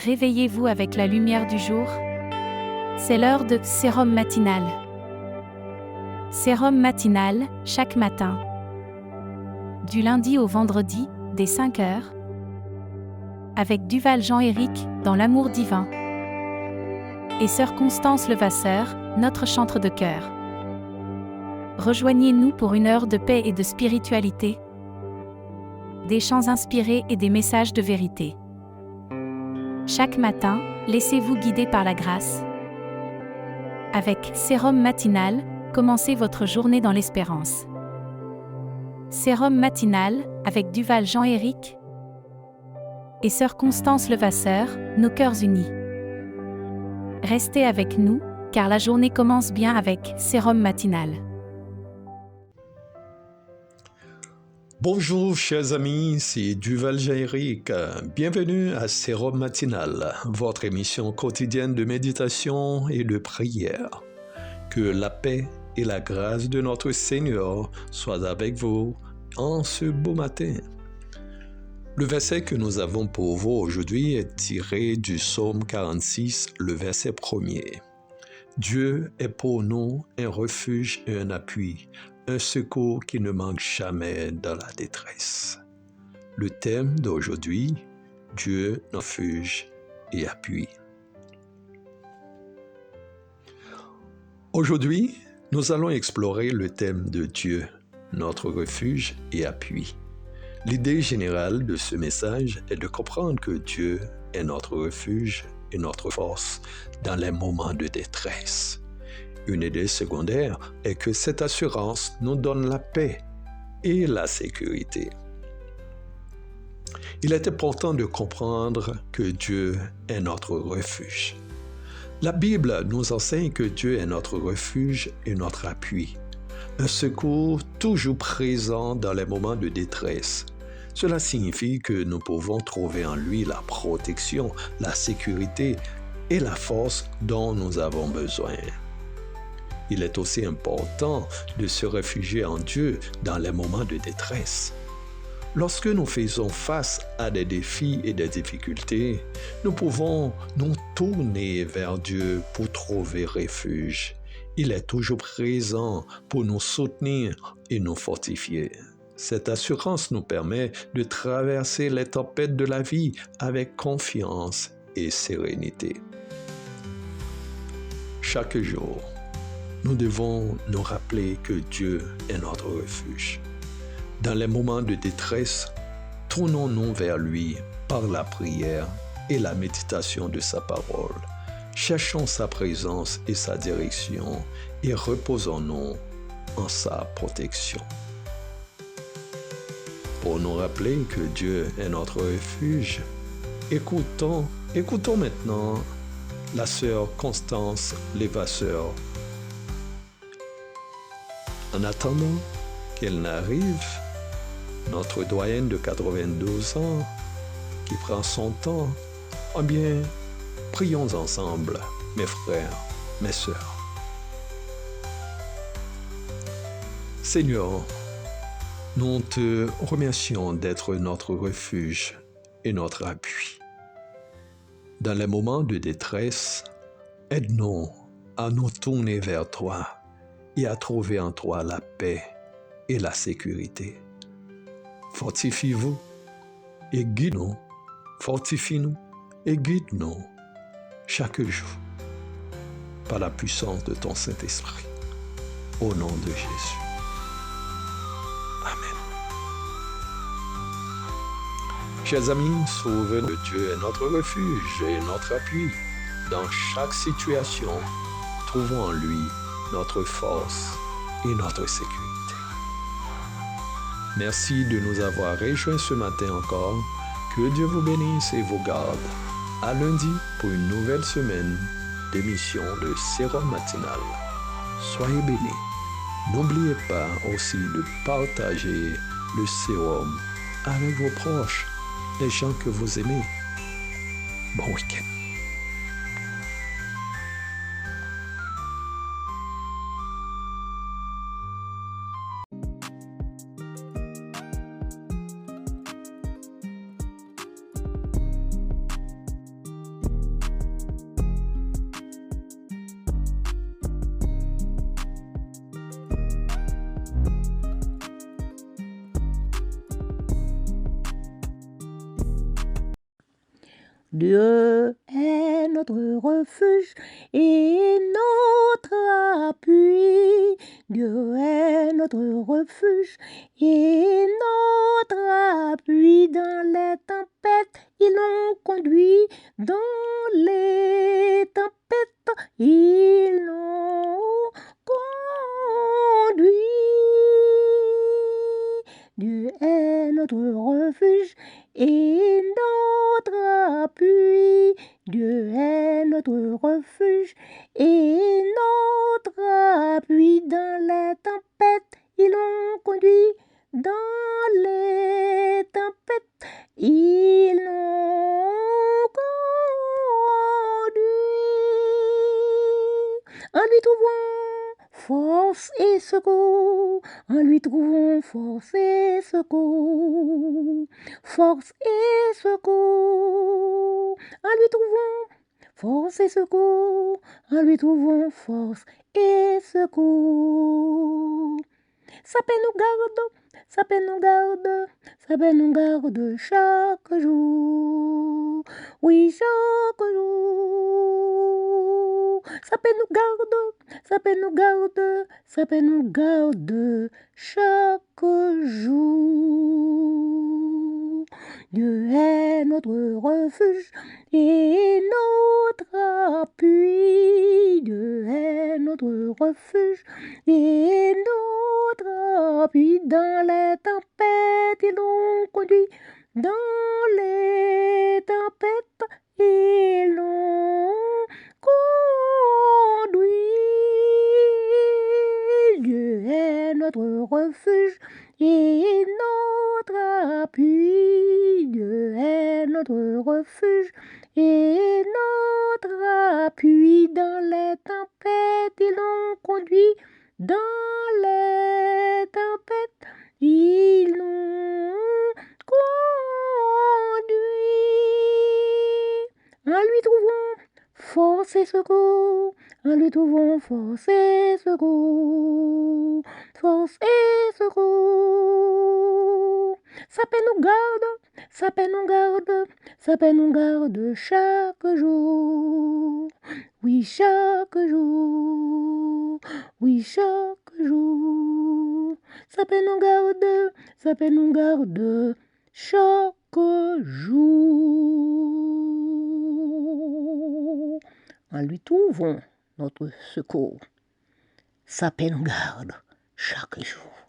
Réveillez-vous avec la lumière du jour. C'est l'heure de sérum matinal. Sérum matinal, chaque matin. Du lundi au vendredi, dès 5 heures. Avec Duval Jean-Éric, dans l'amour divin. Et sœur Constance Levasseur, notre chantre de cœur. Rejoignez-nous pour une heure de paix et de spiritualité. Des chants inspirés et des messages de vérité. Chaque matin, laissez-vous guider par la grâce. Avec Sérum matinal, commencez votre journée dans l'espérance. Sérum matinal, avec Duval Jean-Éric et sœur Constance Levasseur, nos cœurs unis. Restez avec nous, car la journée commence bien avec Sérum matinal. Bonjour chers amis, c'est Duval Jean-Éric. Bienvenue à Sérum matinal, votre émission quotidienne de méditation et de prière. Que la paix et la grâce de notre Seigneur soient avec vous en ce beau matin. Le verset que nous avons pour vous aujourd'hui est tiré du psaume 46, le verset 1er. Dieu est pour nous un refuge et un appui, un secours qui ne manque jamais dans la détresse. Le thème d'aujourd'hui, Dieu, refuge et appui. Aujourd'hui, nous allons explorer le thème de Dieu, notre refuge et appui. L'idée générale de ce message est de comprendre que Dieu est notre refuge et notre force dans les moments de détresse. Une idée secondaire est que cette assurance nous donne la paix et la sécurité. Il est important de comprendre que Dieu est notre refuge. La Bible nous enseigne que Dieu est notre refuge et notre appui, un secours toujours présent dans les moments de détresse. Cela signifie que nous pouvons trouver en lui la protection, la sécurité et la force dont nous avons besoin. Il est aussi important de se réfugier en Dieu dans les moments de détresse. Lorsque nous faisons face à des défis et des difficultés, nous pouvons nous tourner vers Dieu pour trouver refuge. Il est toujours présent pour nous soutenir et nous fortifier. Cette assurance nous permet de traverser les tempêtes de la vie avec confiance et sérénité. Chaque jour, nous devons nous rappeler que Dieu est notre refuge. Dans les moments de détresse, tournons-nous vers lui par la prière et la méditation de sa parole. Cherchons sa présence et sa direction et reposons-nous en sa protection. Pour nous rappeler que Dieu est notre refuge, écoutons maintenant la sœur Constance Levasseur. En attendant qu'elle n'arrive, notre doyenne de 92 ans, qui prend son temps, eh bien, prions ensemble, mes frères, mes sœurs. Seigneur, nous te remercions d'être notre refuge et notre appui. Dans les moments de détresse, aide-nous à nous tourner vers toi et à trouver en toi la paix et la sécurité. Fortifie-vous et guide-nous, fortifie-nous et guide-nous chaque jour par la puissance de ton Saint-Esprit. Au nom de Jésus. Amen. Chers amis, souvenez que Dieu est notre refuge et notre appui. Dans chaque situation, trouvons en lui notre force et notre sécurité. Merci de nous avoir rejoints ce matin encore. Que Dieu vous bénisse et vous garde. À lundi pour une nouvelle semaine d'émission de Sérum matinal. Soyez bénis. N'oubliez pas aussi de partager le sérum avec vos proches, les gens que vous aimez. Bon week-end. Dieu est notre refuge et notre appui. Dieu est notre refuge et notre appui dans les tempêtes. Ils l'ont conduit dans les tempêtes. Ils l'ont conduit. Dieu est notre refuge et notre appui. Dieu est notre refuge et notre appui dans les tempêtes. Ils l'ont conduit dans les tempêtes. Ils l'ont conduit. En lui trouvons force et secours. En lui trouvons force et secours. Force et secours. En lui trouvons force et secours. En lui trouvons force et secours. Sa paix nous garde, sa paix nous garde, sa paix nous garde chaque jour. Oui, chaque jour. Sa paix nous garde, sa paix nous garde, sa paix nous garde chaque jour. Dieu est notre refuge et notre appui. Dieu est notre refuge et notre appui dans les tempêtes. Ils l'ont conduit dans les tempêtes. Ils l'ont conduit. Dieu est notre refuge et notre appui. Dieu est notre refuge et notre appui dans les tempêtes. Ils l'ont conduit dans les tempêtes. Ils l'ont conduit. En lui trouvons force et secours. En lui trouvons force et secours. Force et secours. Sa paix nous garde, sa paix nous garde, sa paix nous garde chaque jour. Oui, chaque jour. Oui, chaque jour. Sa paix nous garde, sa paix nous garde chaque jour. En lui trouvons notre secours. Sa paix nous garde chaque jour.